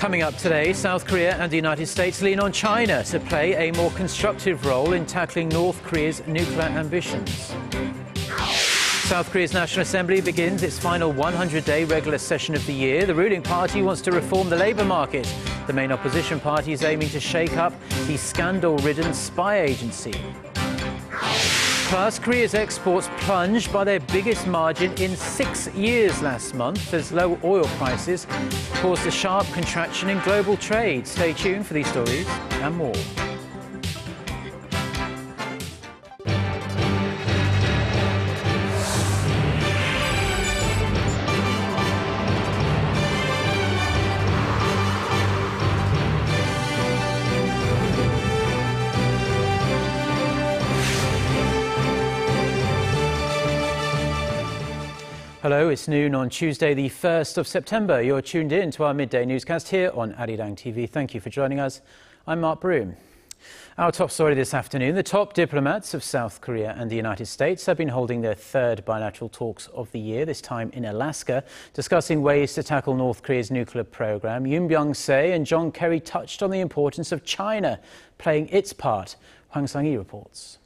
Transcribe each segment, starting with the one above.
Coming up today, South Korea and the United States lean on China to play a more constructive role in tackling North Korea's nuclear ambitions. South Korea's National Assembly begins its final 100-day regular session of the year. The ruling party wants to reform the labour market. The main opposition party is aiming to shake up the scandal-ridden spy agency. Plus, Korea's exports plunged by their biggest margin in 6 years last month as low oil prices caused a sharp contraction in global trade. Stay tuned for these stories and more. Hello, it's noon on Tuesday, the 1st of September. You're tuned in to our midday newscast here on Arirang TV. Thank you for joining us. I'm Mark Broome. Our top story this afternoon, the top diplomats of South Korea and the United States have been holding their third bilateral talks of the year, this time in Alaska, discussing ways to tackle North Korea's nuclear program. Yoon Byung-se and John Kerry touched on the importance of China playing its part. Hwang Sang-hee reports.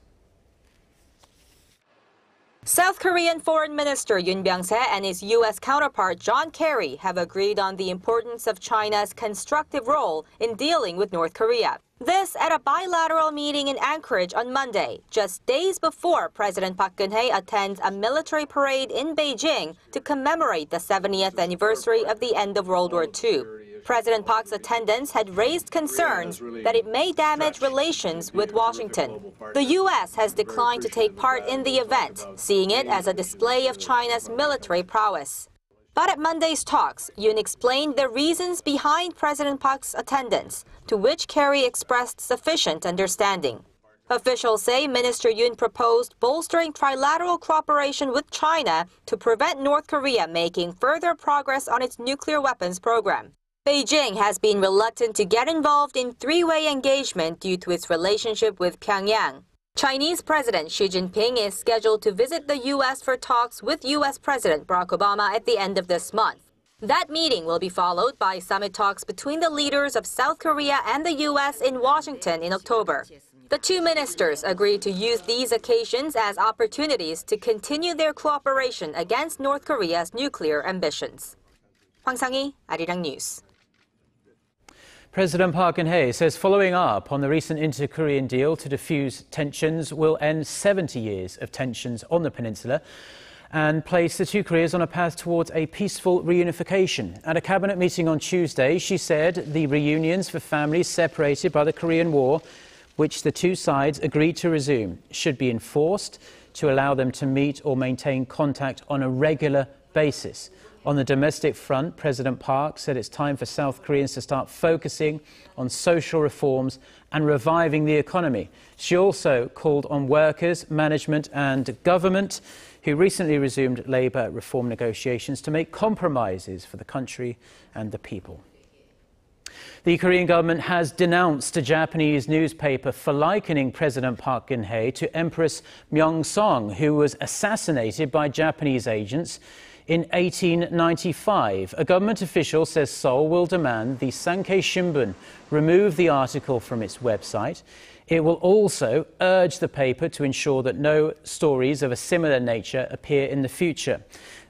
South Korean Foreign Minister Yoon Byung-se and his U.S. counterpart John Kerry have agreed on the importance of China's constructive role in dealing with North Korea. This at a bilateral meeting in Anchorage on Monday, just days before President Park GeunHye attends a military parade in Beijing to commemorate the 70th anniversary of the end of World War II. President Park's attendance had raised concerns that it may damage relations with Washington. The U.S. has declined to take part in the event, seeing it as a display of China's military prowess. But at Monday's talks, Yoon explained the reasons behind President Park's attendance, to which Kerry expressed sufficient understanding. Officials say Minister Yoon proposed bolstering trilateral cooperation with China to prevent North Korea making further progress on its nuclear weapons program. Beijing has been reluctant to get involved in three-way engagement due to its relationship with Pyongyang. Chinese President Xi Jinping is scheduled to visit the U.S. for talks with U.S. President Barack Obama at the end of this month. That meeting will be followed by summit talks between the leaders of South Korea and the U.S. in Washington in October. The two ministers agreed to use these occasions as opportunities to continue their cooperation against North Korea's nuclear ambitions. Hwang Sang-hee, Arirang News. President Park GeunHye says following up on the recent inter-Korean deal to defuse tensions will end 70 years of tensions on the peninsula and place the two Koreas on a path towards a peaceful reunification. At a cabinet meeting on Tuesday, she said the reunions for families separated by the Korean War, which the two sides agreed to resume, should be enforced to allow them to meet or maintain contact on a regular basis. On the domestic front, President Park said it's time for South Koreans to start focusing on social reforms and reviving the economy. She also called on workers, management and government who recently resumed labour reform negotiations to make compromises for the country and the people. The Korean government has denounced a Japanese newspaper for likening President Park GeunHye to Empress Myeong-song, who was assassinated by Japanese agents in 1895. A government official says Seoul will demand the Sankei Shimbun remove the article from its website. It will also urge the paper to ensure that no stories of a similar nature appear in the future.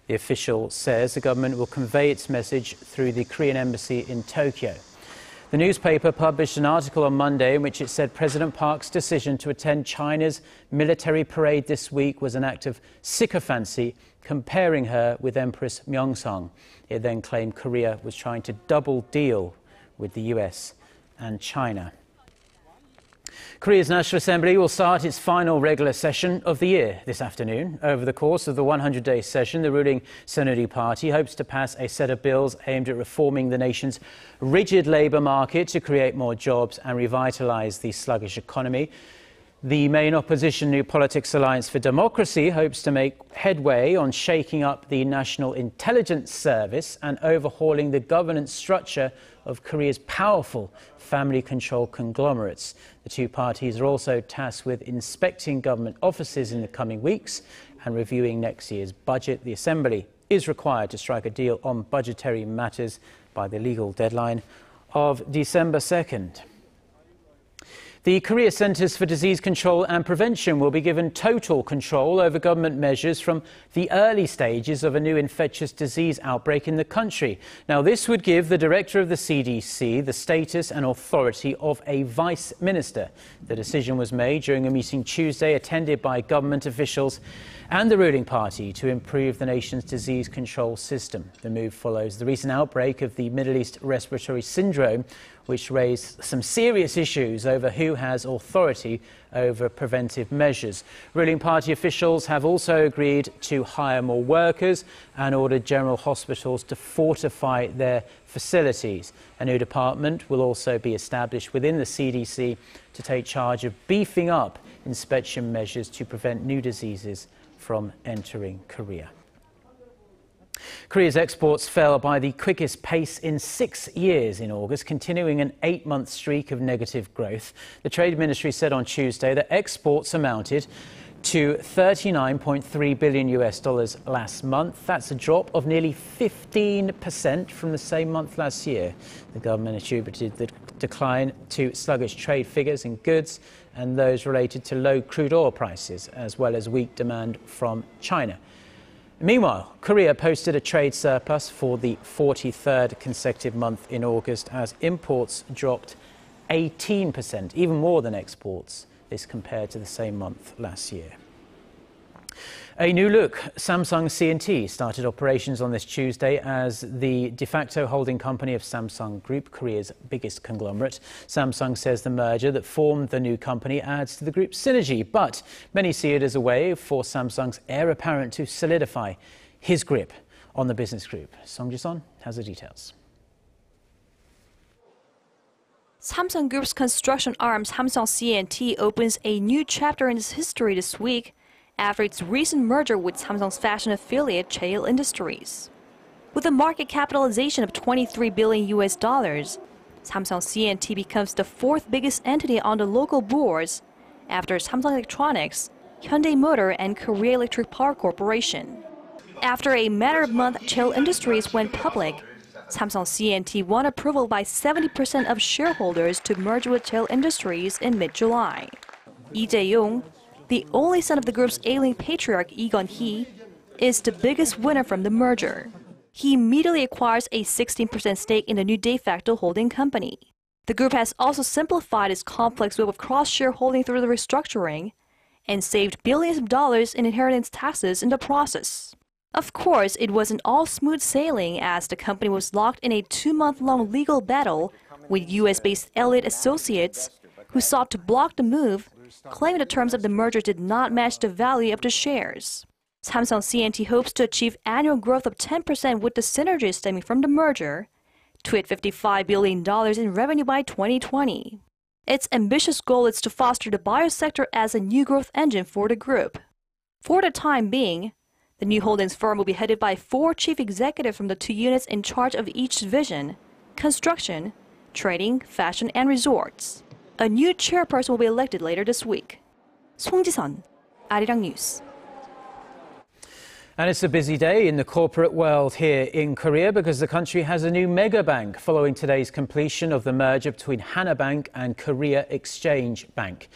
The official says the government will convey its message through the Korean embassy in Tokyo. The newspaper published an article on Monday in which it said President Park's decision to attend China's military parade this week was an act of sycophancy, comparing her with Empress Myeong-song. It then claimed Korea was trying to double deal with the US and China. Korea's National Assembly will start its final regular session of the year this afternoon. Over the course of the 100-day session, the ruling Saenuri Party hopes to pass a set of bills aimed at reforming the nation's rigid labour market to create more jobs and revitalise the sluggish economy. The main opposition New Politics Alliance for Democracy hopes to make headway on shaking up the National Intelligence Service and overhauling the governance structure of Korea's powerful family-controlled conglomerates. The two parties are also tasked with inspecting government offices in the coming weeks and reviewing next year's budget. The Assembly is required to strike a deal on budgetary matters by the legal deadline of December 2nd. The Korea Centers for Disease Control and Prevention will be given total control over government measures from the early stages of a new infectious disease outbreak in the country. Now, this would give the director of the CDC the status and authority of a vice minister. The decision was made during a meeting Tuesday attended by government officials and the ruling party to improve the nation's disease control system. The move follows the recent outbreak of the Middle East respiratory syndrome, which raised some serious issues over who has authority over preventive measures. Ruling party officials have also agreed to hire more workers and ordered general hospitals to fortify their facilities. A new department will also be established within the CDC to take charge of beefing up inspection measures to prevent new diseases from entering Korea. Korea's exports fell by the quickest pace in 6 years in August, continuing an 8-month streak of negative growth. The Trade Ministry said on Tuesday that exports amounted to $39.3 billion last month. That's a drop of nearly 15% from the same month last year. The government attributed the decline to sluggish trade figures in goods and those related to low crude oil prices, as well as weak demand from China. Meanwhile, Korea posted a trade surplus for the 43rd consecutive month in August as imports dropped 18%, even more than exports, this compared to the same month last year. A new look, Samsung C&T started operations on this Tuesday as the de facto holding company of Samsung Group, Korea's biggest conglomerate. Samsung says the merger that formed the new company adds to the group's synergy, but many see it as a way for Samsung's heir apparent to solidify his grip on the business group. Song Ji-son has the details. Samsung Group's construction arm Samsung C&T opens a new chapter in its history this week after its recent merger with Samsung's fashion affiliate Cheil Industries. With a market capitalization of $23 billion, Samsung C&T becomes the fourth biggest entity on the local boards after Samsung Electronics, Hyundai Motor, and Korea Electric Power Corporation. After a matter of months, Cheil Industries went public. Samsung C&T won approval by 70% of shareholders to merge with Cheil Industries in mid-July. Lee Jae-yong, the only son of the group's ailing patriarch Lee Geun-hye, is the biggest winner from the merger. He immediately acquires a 16% stake in the new de facto holding company. The group has also simplified its complex web of cross-shareholding through the restructuring and saved billions of dollars in inheritance taxes in the process. Of course, it wasn't all smooth sailing as the company was locked in a 2-month-long legal battle with US-based Elliott Associates, who sought to block the move, claiming the terms of the merger did not match the value of the shares. Samsung C&T hopes to achieve annual growth of 10% with the synergies stemming from the merger, to hit $55 billion in revenue by 2020. Its ambitious goal is to foster the biosector as a new growth engine for the group. For the time being, the new holdings firm will be headed by 4 chief executives from the 2 units in charge of each division: construction, trading, fashion, and resorts. A new chairperson will be elected later this week. Song Ji-son, Arirang News. And it's a busy day in the corporate world here in Korea because the country has a new megabank following today's completion of the merger between Hana Bank and Korea Exchange Bank.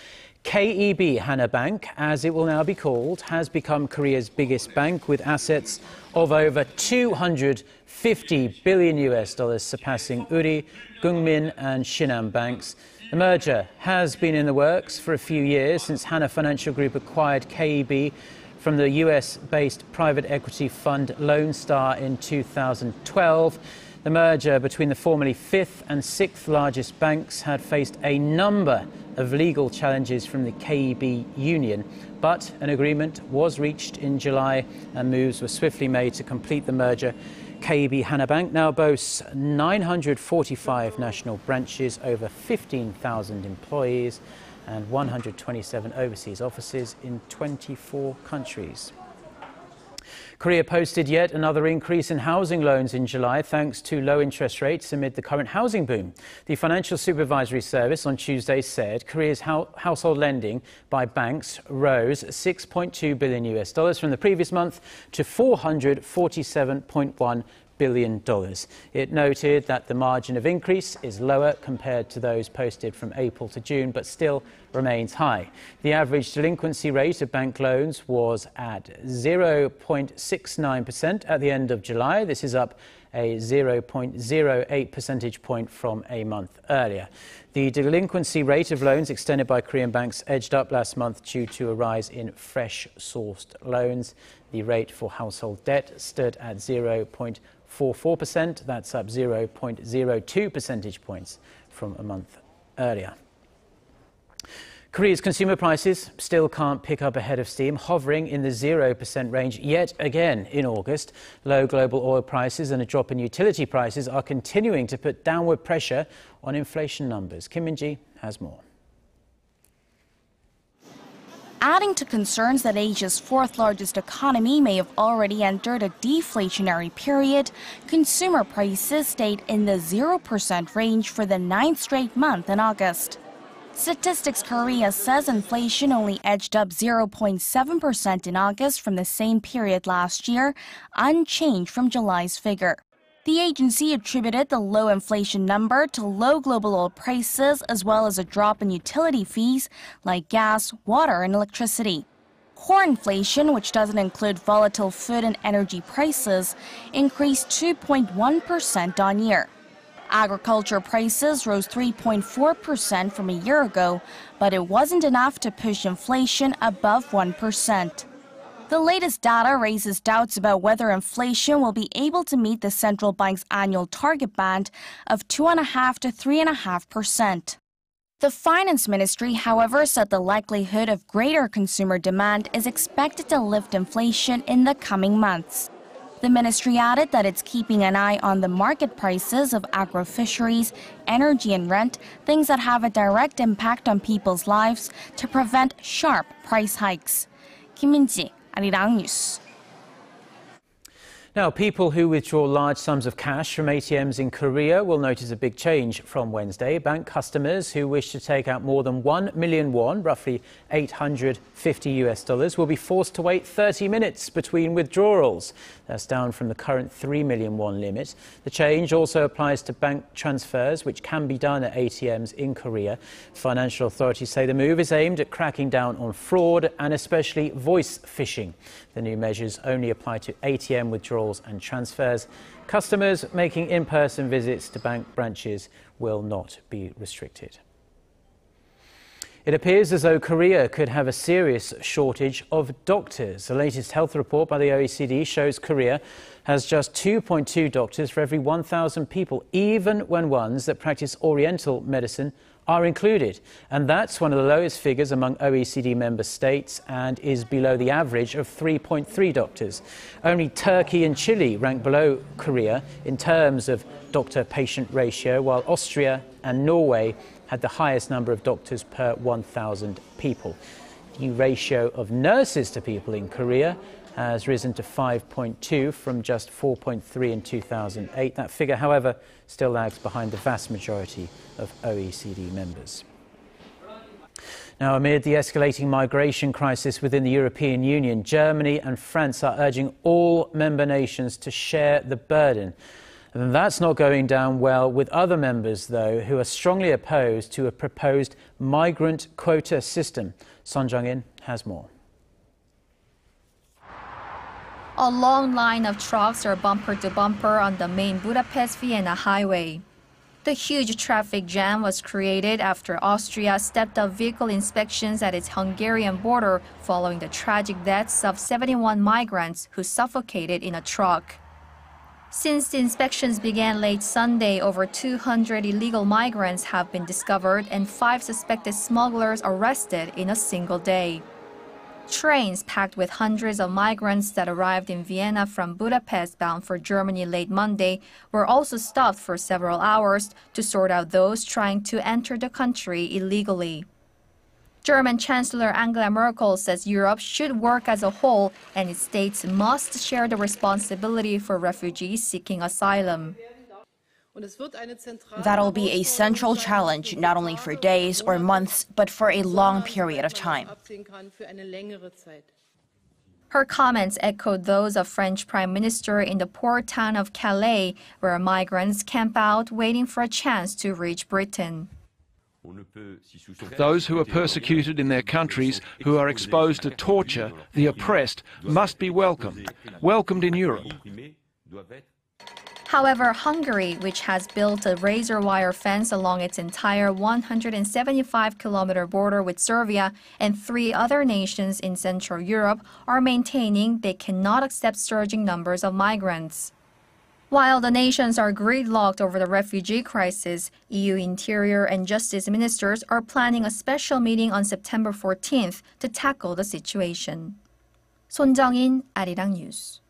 KEB Hana Bank, as it will now be called, has become Korea's biggest bank with assets of over $250 billion, surpassing Uri, Gungmin and Shinhan banks. The merger has been in the works for a few years since Hana Financial Group acquired KEB from the US-based private equity fund Lone Star in 2012. The merger between the formerly 5th and 6th largest banks had faced a number of legal challenges from the KEB union, but an agreement was reached in July and moves were swiftly made to complete the merger. KEB Hana Bank now boasts 945 national branches, over 15,000 employees and 127 overseas offices in 24 countries. Korea posted yet another increase in housing loans in July thanks to low interest rates amid the current housing boom. The Financial Supervisory Service on Tuesday said Korea's household lending by banks rose $6.2 billion from the previous month to $447.1 billion. It noted that the margin of increase is lower compared to those posted from April to June, but still remains high. The average delinquency rate of bank loans was at 0.69% at the end of July. This is up a 0.08 percentage point from a month earlier. The delinquency rate of loans extended by Korean banks edged up last month due to a rise in fresh-sourced loans. The rate for household debt stood at 0.44%. That's up 0.02 percentage points from a month earlier. Korea's consumer prices still can't pick up a head of steam, hovering in the 0% range yet again in August. Low global oil prices and a drop in utility prices are continuing to put downward pressure on inflation numbers. Kim Min-ji has more. Adding to concerns that Asia's fourth-largest economy may have already entered a deflationary period, consumer prices stayed in the 0% range for the 9th straight month in August. Statistics Korea says inflation only edged up 0.7% in August from the same period last year, unchanged from July's figure. The agency attributed the low inflation number to low global oil prices as well as a drop in utility fees like gas, water, and electricity. Core inflation, which doesn't include volatile food and energy prices, increased 2.1% on year. Agriculture prices rose 3.4% from a year ago, but it wasn't enough to push inflation above 1%. The latest data raises doubts about whether inflation will be able to meet the central bank's annual target band of 2.5% to 3.5%. The Finance Ministry, however, said the likelihood of greater consumer demand is expected to lift inflation in the coming months. The ministry added that it's keeping an eye on the market prices of agro-fisheries, energy and rent, things that have a direct impact on people's lives, to prevent sharp price hikes. Kim Min-ji, Arirang News. Now, people who withdraw large sums of cash from ATMs in Korea will notice a big change from Wednesday. Bank customers who wish to take out more than 1 million won, roughly $850, will be forced to wait 30 minutes between withdrawals. That's down from the current 3 million won limit. The change also applies to bank transfers, which can be done at ATMs in Korea. Financial authorities say the move is aimed at cracking down on fraud and especially voice phishing. The new measures only apply to ATM withdrawals and transfers. Customers making in-person visits to bank branches will not be restricted. It appears as though Korea could have a serious shortage of doctors. The latest health report by the OECD shows Korea has just 2.2 doctors for every 1,000 people, even when ones that practice Oriental medicine are included. And that's one of the lowest figures among OECD member states and is below the average of 3.3 doctors. Only Turkey and Chile rank below Korea in terms of doctor-patient ratio, while Austria and Norway had the highest number of doctors per 1,000 people. The ratio of nurses to people in Korea has risen to 5.2 from just 4.3 in 2008. That figure, however, still lags behind the vast majority of OECD members. Now, amid the escalating migration crisis within the European Union, Germany and France are urging all member nations to share the burden. And that's not going down well with other members, though, who are strongly opposed to a proposed migrant quota system. Son Jung-in has more. A long line of trucks are bumper to bumper on the main Budapest-Vienna highway. The huge traffic jam was created after Austria stepped up vehicle inspections at its Hungarian border following the tragic deaths of 71 migrants who suffocated in a truck. Since the inspections began late Sunday, over 200 illegal migrants have been discovered and 5 suspected smugglers arrested in a single day. Trains packed with hundreds of migrants that arrived in Vienna from Budapest bound for Germany late Monday were also stopped for several hours to sort out those trying to enter the country illegally. German Chancellor Angela Merkel says Europe should work as a whole and its states must share the responsibility for refugees seeking asylum. That'll be a central challenge, not only for days or months, but for a long period of time. Her comments echoed those of French Prime Minister in the port town of Calais, where migrants camp out waiting for a chance to reach Britain. Those who are persecuted in their countries, who are exposed to torture, the oppressed, must be welcomed in Europe. However, Hungary, which has built a razor wire fence along its entire 175-kilometer border with Serbia and 3 other nations in Central Europe, are maintaining they cannot accept surging numbers of migrants. While the nations are gridlocked over the refugee crisis, EU Interior and Justice ministers are planning a special meeting on September 14th to tackle the situation. 손정인, Arirang News.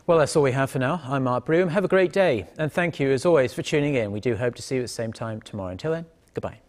Well, that's all we have for now. I'm Mark Broome. Have a great day, and thank you, as always, for tuning in. We do hope to see you at the same time tomorrow. Until then, goodbye.